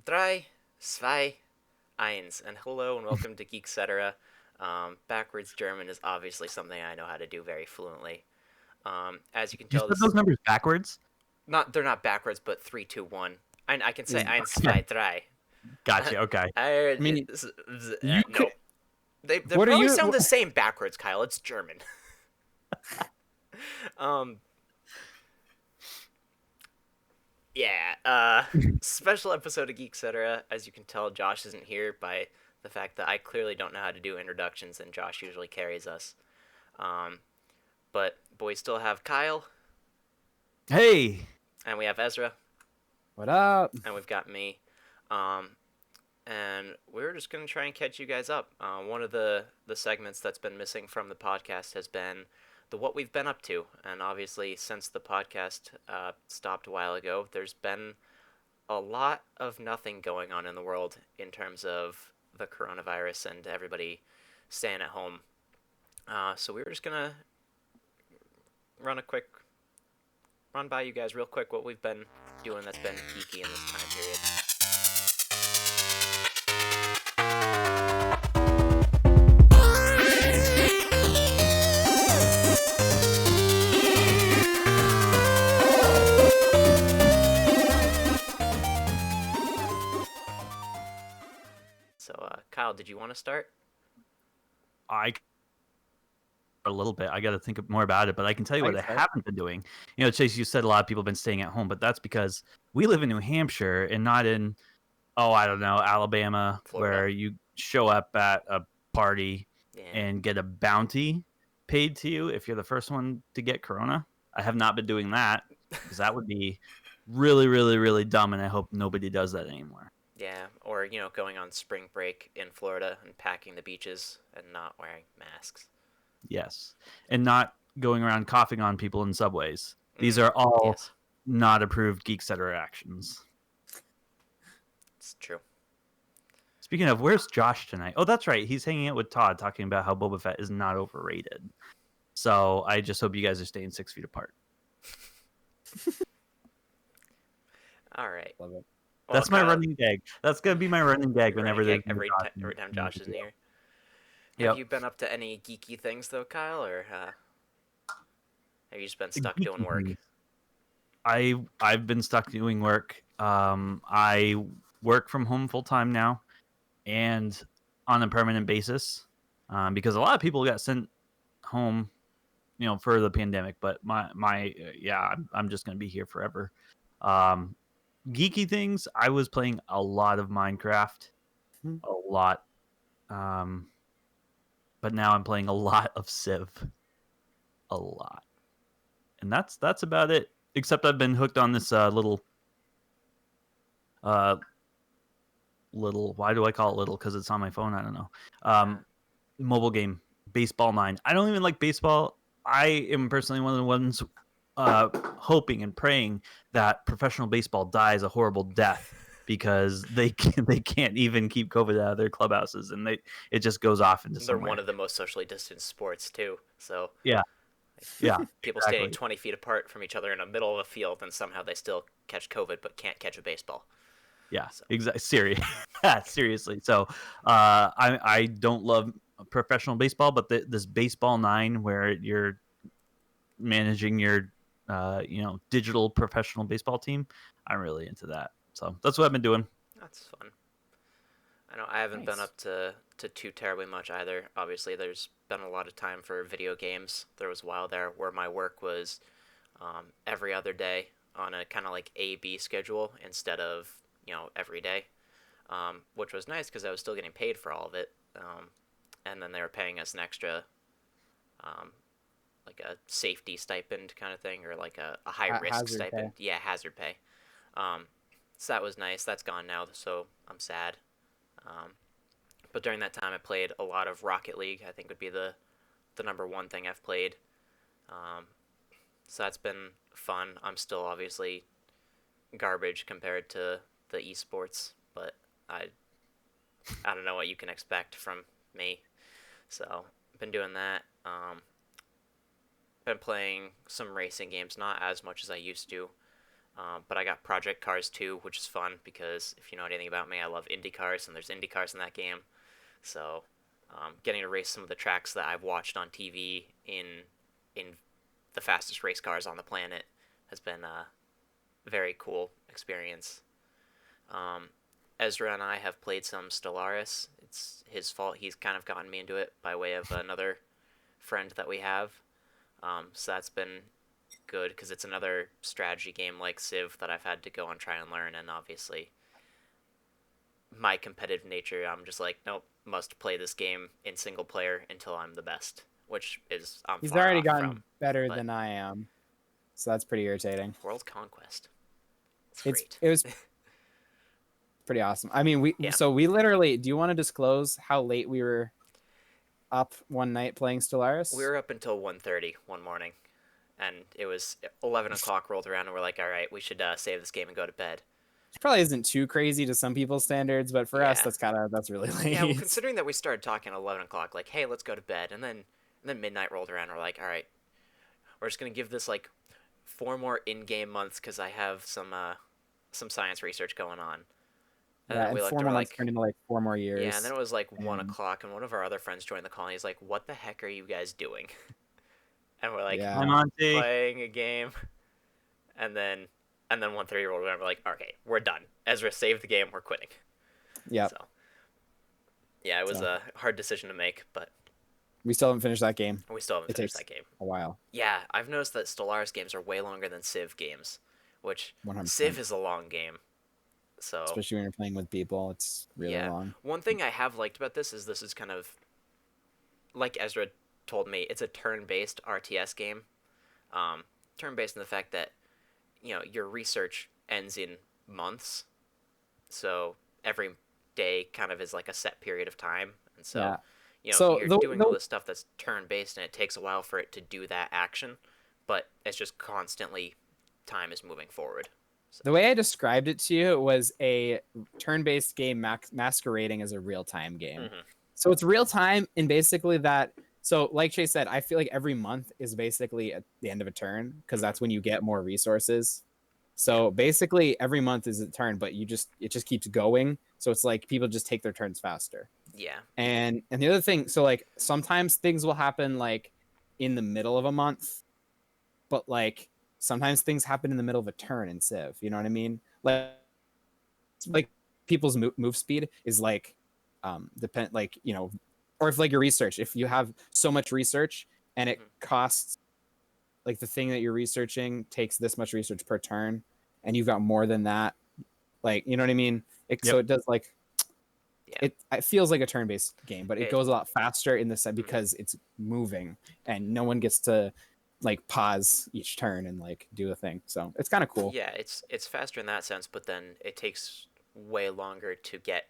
Drei, zwei, eins, and hello and welcome to Geek-Cetera. Backwards German is obviously something I know how to do very fluently. As you can You tell, said this those numbers backwards? they're not backwards, but three, two, one. I can say Mm, eins, Yeah. zwei, drei. Gotcha. Okay. I mean, you could. No, they What are probably you? sound the same backwards, Kyle. It's German. um, yeah. Special episode of Geek-Cetera. As you can tell, Josh isn't here by the fact that I clearly don't know how to do introductions, and Josh usually carries us. Um, but we still have Kyle, Hey. and we have Ezra, What up? and we've got me. Um, and we're just gonna try and catch you guys up. One of the segments that's been missing from the podcast has been the what we've been up to, and obviously since the podcast stopped a while ago, there's been a lot of nothing going on in the world in terms of the coronavirus and everybody staying at home. So we were just gonna run a quick run by you guys real quick what we've been doing that's been geeky in this time period. So, Kyle, did you want to start? I a little bit. I got to think more about it, but I can tell you what I haven't been doing. Chase, you said a lot of people have been staying at home, but that's because we live in New Hampshire and not in, I don't know, Alabama, Florida. where you show up at a party Yeah. and get a bounty paid to you if you're the first one to get corona. I have not been doing that because that would be really, really, really dumb, and I hope nobody does that anymore. Yeah, or going on spring break in Florida and packing the beaches and not wearing masks. Yes, and not going around coughing on people in subways. These are all Yes, not approved Geek-Cetera actions. it's true. Speaking of, where's Josh tonight? Oh, that's right. He's hanging out with Todd talking about how Boba Fett is not overrated. So I just hope you guys are staying 6 feet apart. All right. Love it. Well, That's my Kyle, running gag. That's going to be my running gag whenever running there's gag Josh every time Josh is near. Yep. Have you been up to any geeky things though, Kyle, or have you just been stuck doing work? I've been stuck doing work. I work from home full time now, and on a permanent basis, because a lot of people got sent home, for the pandemic. But I'm just gonna be here forever. Geeky things. I was playing a lot of Minecraft, a lot. But now I'm playing a lot of Civ, a lot, and that's about it. Except I've been hooked on this little. Why do I call it little? Because it's on my phone. I don't know. Mobile game, Baseball 9. I don't even like baseball. I am personally one of the ones hoping and praying that professional baseball dies a horrible death because they can't even keep COVID out of their clubhouses, and it just goes off into somewhere. They're one of the most socially distant sports too. So yeah, people exactly. standing 20 feet apart from each other in the middle of a field, and somehow they still catch COVID but can't catch a baseball. Yeah, so. Exactly. Seriously. So I don't love professional baseball, but this Baseball 9 where you're managing your digital professional baseball team, I'm really into that. So that's what I've been doing. That's fun. I know I haven't been up to too terribly much either. Obviously, there's been a lot of time for video games. There was a while there where my work was every other day on a kind of like A-B schedule instead of every day, which was nice because I was still getting paid for all of it, and then they were paying us an extra like a safety stipend kind of thing, or like a high risk stipend. Pay. Yeah, hazard pay. So that was nice. That's gone now, so I'm sad. But during that time, I played a lot of Rocket League. I think would be the number one thing I've played. So that's been fun. I'm still obviously garbage compared to the esports, but I don't know what you can expect from me. So been doing that. Been playing some racing games, not as much as I used to. But I got Project Cars 2, which is fun because if you know anything about me, I love Indy cars, and there's Indy cars in that game. So, getting to race some of the tracks that I've watched on TV in the fastest race cars on the planet has been a very cool experience. Um, Ezra and I have played some Stellaris. It's his fault. He's kind of gotten me into it by way of another friend that we have. So that's been good because it's another strategy game like Civ that I've had to go and try and learn. And obviously, my competitive nature, I'm just like, nope, must play this game in single player until I'm the best, which is I'm He's far already off gotten from. better But than I am, so that's pretty irritating. World Conquest, it's It's great. it was pretty awesome. I mean, Yeah. we literally. Do you want to disclose how late we were up one night playing Stellaris? We were up until 1:30 one morning, and it was 11 o'clock rolled around, and we're like, all right, we should save this game and go to bed. It probably isn't too crazy to some people's standards, but for us, Yeah. that's really late. Yeah, well, considering that we started talking at 11 o'clock, like, hey, let's go to bed, and then midnight rolled around, and we're like, all right, we're just gonna give this like 4 more in-game months because I have some science research going on. And Yeah, then and we looked, 4 and more we're months like, turned into like 4 more years. yeah, and then it was like 1 and o'clock, and one of our other friends joined the call, and he's like, what the heck are you guys doing? And we're like, Yeah. Hi, Monty. playing a game, and then 1:30 rolled around, we're like, okay, we're done. Ezra saved the game, we're quitting. Yep. So, yeah, it was So. a hard decision to make, but We still haven't finished that game. we still haven't It finished takes that game. a while. Yeah, I've noticed that Stellaris games are way longer than Civ games, which 100%. Civ is a long game. So, Especially when you're playing with people, it's really yeah. long. One thing I have liked about this is kind of like Ezra told me, it's a turn-based RTS game. Turn-based in the fact that your research ends in months, so every day kind of is like a set period of time, and so Yeah. So you're doing all this stuff that's turn-based, and it takes a while for it to do that action, but it's just constantly time is moving forward. The way I described it to you was a turn-based game masquerading as a real-time game. Mm-hmm. So it's real-time in basically that. So like Chase said, I feel like every month is basically at the end of a turn because that's when you get more resources. So basically every month is a turn, but it just keeps going. So it's like people just take their turns faster. Yeah. And the other thing, so like sometimes things will happen like in the middle of a month, but like sometimes things happen in the middle of a turn in Civ. You know what I mean? Like people's move speed is like depend like or if like your research, if you have so much research and it costs like the thing that you're researching takes this much research per turn, and you've got more than that, like you know what I mean? So it does like. Yeah. It feels like a turn-based game, but it goes a lot faster in the set because it's moving and no one gets to like pause each turn and like do a thing. So it's kind of cool. Yeah, it's faster in that sense, but then it takes way longer to get,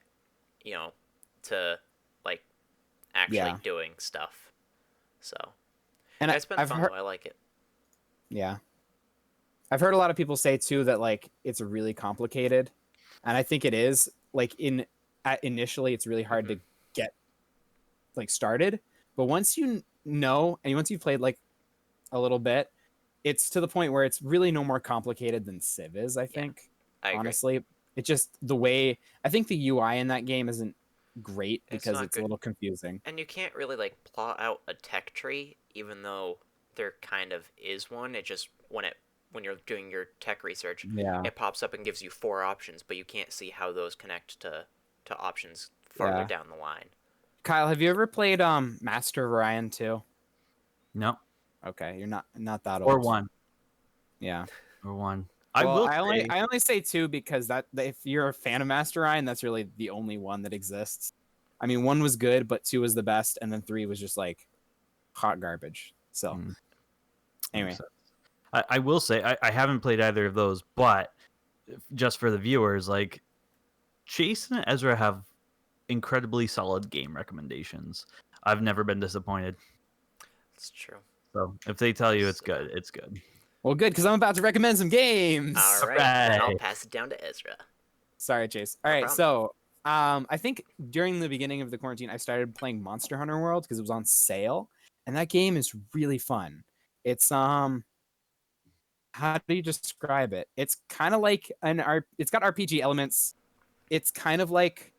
to like actually doing stuff. So, and it's been fun though. I like it. Yeah. I've heard a lot of people say too that like it's really complicated, and I think it is. Like initially it's really hard to get like started, but once you know and once you've played like a little bit, it's to the point where it's really no more complicated than Civ is, I think. I honestly agree. It just the way I think the UI in that game isn't great because it's a little confusing, and you can't really like plot out a tech tree, even though there kind of is one. It just when you're doing your tech research, it pops up and gives you 4 options, but you can't see how those connect to options farther down the line. Kyle, have you ever played Master of Orion 2? No. Okay, you're not that old. Or 1. Yeah. Or 1. I only say 2 because that if you're a fan of Master Orion, that's really the only one that exists. I mean, 1 was good, but 2 was the best, and then 3 was just like hot garbage. So anyway, I will say I haven't played either of those, but just for the viewers, like Jason and Ezra have incredibly solid game recommendations. I've never been disappointed. It's true. So if they tell you it's good, it's good. Well, good, because I'm about to recommend some games. All right. Then I'll pass it down to Ezra. Sorry, Chase. All right, so I think during the beginning of the quarantine, I started playing Monster Hunter World because it was on sale, and that game is really fun. It's how do you describe it? It's kind of like it's got RPG elements. It's kind of like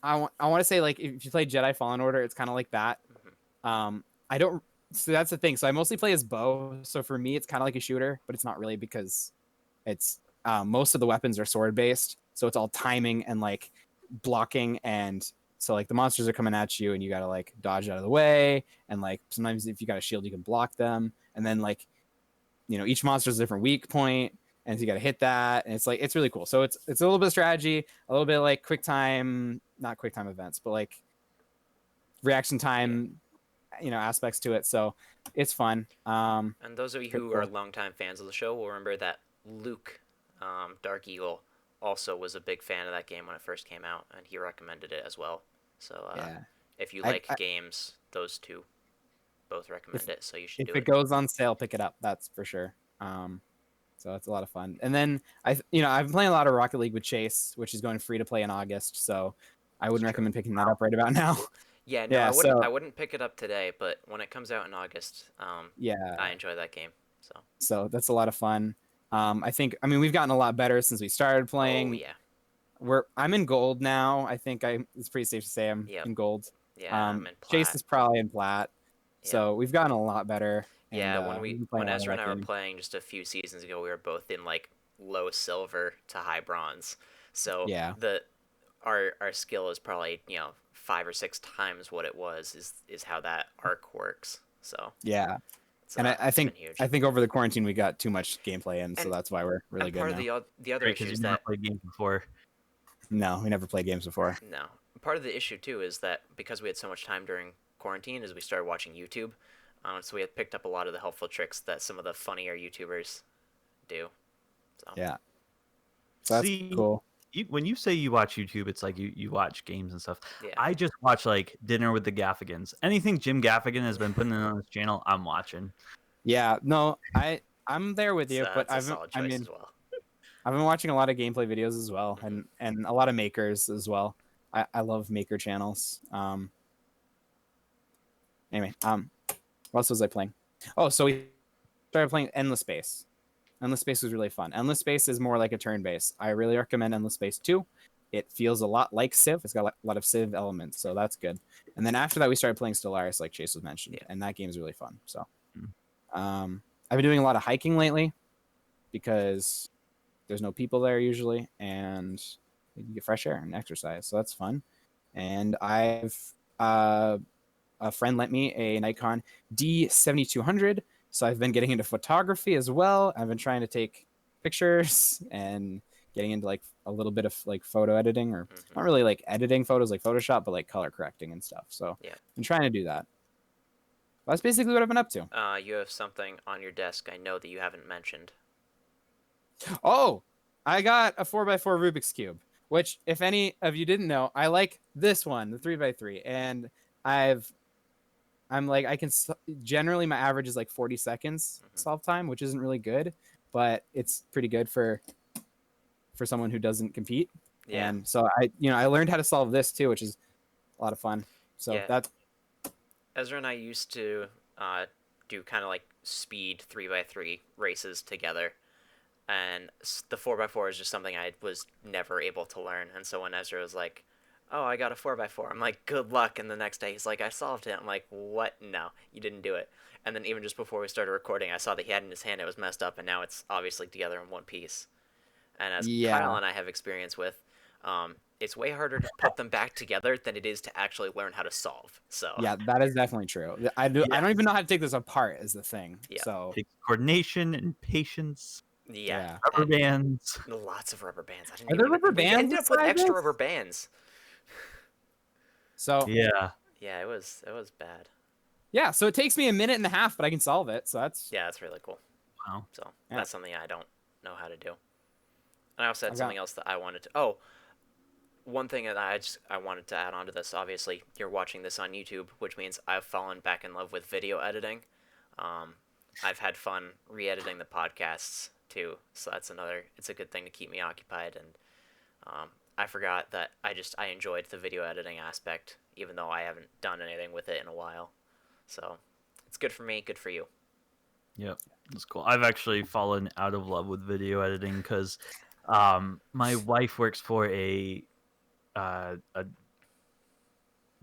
I want to say like if you play Jedi Fallen Order, it's kind of like that. I don't. So that's the thing. So I mostly play as bow. So for me, it's kind of like a shooter, but it's not really because it's most of the weapons are sword based. So it's all timing and like blocking, and so like the monsters are coming at you, and you gotta like dodge out of the way, and like sometimes if you got a shield, you can block them, and then like each monster is a different weak point, and so you got to hit that, and it's really cool. So it's a little bit of strategy, a little bit like quick time, not quick time events, but like reaction time, aspects to it. So it's fun. And those of you Pretty who are cool. longtime fans of the show will remember that Luke, Dark Eagle, also was a big fan of that game when it first came out, and he recommended it as well. So Yeah. if you I, like I games, those two both recommend it, so you should if do it it. goes on sale, pick it up. That's for sure. So it's a lot of fun. And then I've been playing a lot of Rocket League with Chase, which is going free to play in August. So I It's wouldn't true. recommend picking that up right about now. Yeah, no, Yeah. I wouldn't pick it up today, but when it comes out in August, I Yeah. enjoy that game. So. So that's a lot of fun. I mean, we've gotten a lot better since we started Oh playing. yeah. I'm in gold now. I think it's pretty safe to say I'm Yep. in gold. Yeah, I'm in Chase plat. is probably in plat. Yep. So we've gotten a lot better, and Yeah, we've been playing when a lot of Ezra and that I were game. playing just a few seasons ago, we were both in like low silver to high bronze. So Yeah. our skill is probably 5 or 6 times what it was is how that arc works. So Yeah. And I it's been think huge. I think over the quarantine we got too much gameplay in, so And that's why we're really good part of now. the other Right, issue because you is never that played games before. No, we never played games before. no, part of the issue too is that because we had so much time during quarantine, is we started watching YouTube, so we had picked up a lot of the helpful tricks that some of the funnier YouTubers do. So Yeah. So that's See, cool. when you say you watch YouTube, it's like you watch games and stuff. yeah, I just watch like Dinner with the Gaffigans. Anything Jim Gaffigan has been putting on his channel, I'm watching. Yeah, no, I'm there with you, but that's a solid I choice mean, as well. I've been watching a lot of gameplay videos as well, Hmm. and a lot of makers as well. I love maker channels. Anyway, what else was I playing? Oh, so we started playing Endless Space. Endless Space was really fun. Endless Space is more like a turn base. I really recommend Endless Space 2. It feels a lot like Civ. It's got a lot of Civ elements, so that's good. And then after that, we started playing Stellaris, like Chase was mentioned, Yeah. and that game is really fun. So, Mm. I've been doing a lot of hiking lately because there's no people there usually, and you can get fresh air and exercise, so that's fun. And a friend lent me a Nikon D7200, so I've been getting into photography as well. I've been trying to take pictures and getting into like a little bit of like photo editing, or not really like editing photos like Photoshop, but like color correcting and stuff. So Yeah. I'm trying to do that. That's basically what I've been up to. You have something on your desk I know that you haven't mentioned. Oh, I got a 4x4 Rubik's Cube, which, if any of you didn't know, I like this one, the 3x3. And I'm like, generally my average is like 40 seconds solve time, which isn't really good, but it's pretty good for someone who doesn't compete. Yeah. And so I learned how to solve this too, which is a lot of fun. So Yeah. that's Ezra and I used to do kind of like speed 3x3 races together, and the 4x4 is just something I was never able to learn. And so when Ezra was like, "Oh, I got a 4x4," I'm like, "Good luck." And the next day he's like, "I solved it." I'm like, "What? No, you didn't do it." And then even just before we started recording, I saw that he had it in his hand. It was messed up, and now it's obviously together in one piece. And as Kyle yeah. and I have experience with, it's way harder to put them back together than it is to actually learn how to solve. So Yeah, that is definitely true. I Yeah. don't even know how to take this apart is the thing. yeah, So Takes coordination and patience, yeah, yeah. rubber bands. lots of rubber bands. I didn't Are there even. rubber We bands ended up with inside extra this? rubber bands. So Yeah. Yeah, it was bad. yeah, so it takes me a minute and a half, but I can solve it. So that's Yeah, that's really cool. Wow. So Yeah. that's something I don't know how to do. And I also had I've something got- else that I wanted to. Oh, one thing that I wanted to add on to this. Obviously, you're watching this on YouTube, which means I've fallen back in love with video editing. I've had fun re-editing the podcasts too, so that's another. It's a good thing to keep me occupied. And I forgot that I enjoyed the video editing aspect, even though I haven't done anything with it in a while. So it's good for me, good for you. Yep, that's cool. I've actually fallen out of love with video editing because my wife works for a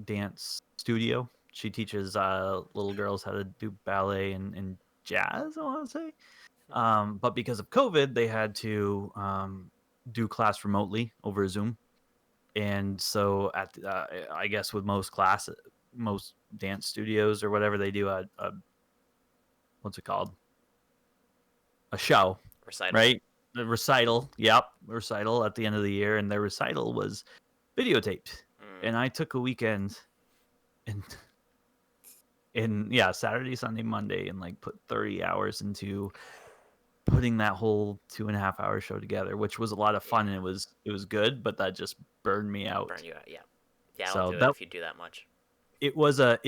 dance studio. She teaches little girls how to do ballet and jazz, I want to say. But because of COVID, they had to do class remotely over Zoom. And so, I guess with most dance studios or whatever, they do a what's it called? A show, Recital. right? The recital. Yep, recital at the end of the year, and their recital was videotaped. Mm. And I took a weekend and yeah, Saturday, Sunday, Monday, and like put 30 hours into putting that whole 2.5 hour show together, which was a lot of fun and it was good, but that just burned me out. Burn you out. Yeah. Yeah, I'll So do it that if you do that much. it was a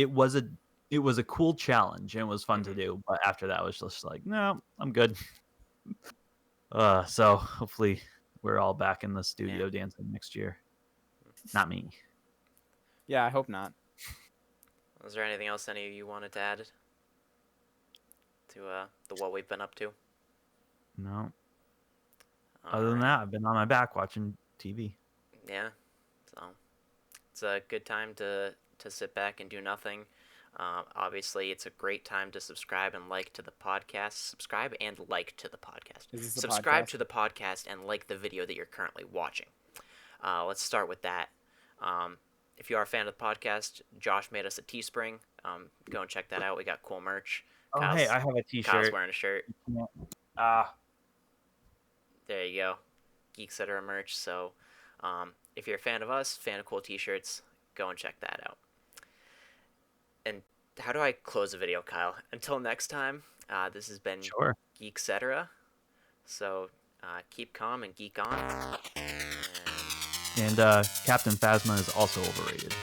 cool challenge and it was fun to Mhm. do, but after that it was just like, no, I'm good. So hopefully we're all back in the studio dancing next year. Not me. Yeah, I hope not. Was there anything else any of you wanted to add to the what we've been up to? No. All Other than right. that, I've been on my back watching TV. Yeah. So it's a good time to sit back and do nothing. Obviously, it's a great time to subscribe and like to the podcast. Subscribe and like to the podcast. Is this a Subscribe podcast? to the podcast and like the video that you're currently watching. Let's start with that. If you are a fan of the podcast, Josh made us a Teespring. Go and check that out. We got cool merch. Oh, hey, I have a Kyle's t-shirt. wearing a shirt. Ah, There you go. Geek-Cetera merch. So if you're a fan of us, fan of cool t-shirts, go and check that out. And how do I close the video, Kyle? Until next time, this has been sure. Geek-Cetera. So keep calm and geek on. And Captain Phasma is also overrated.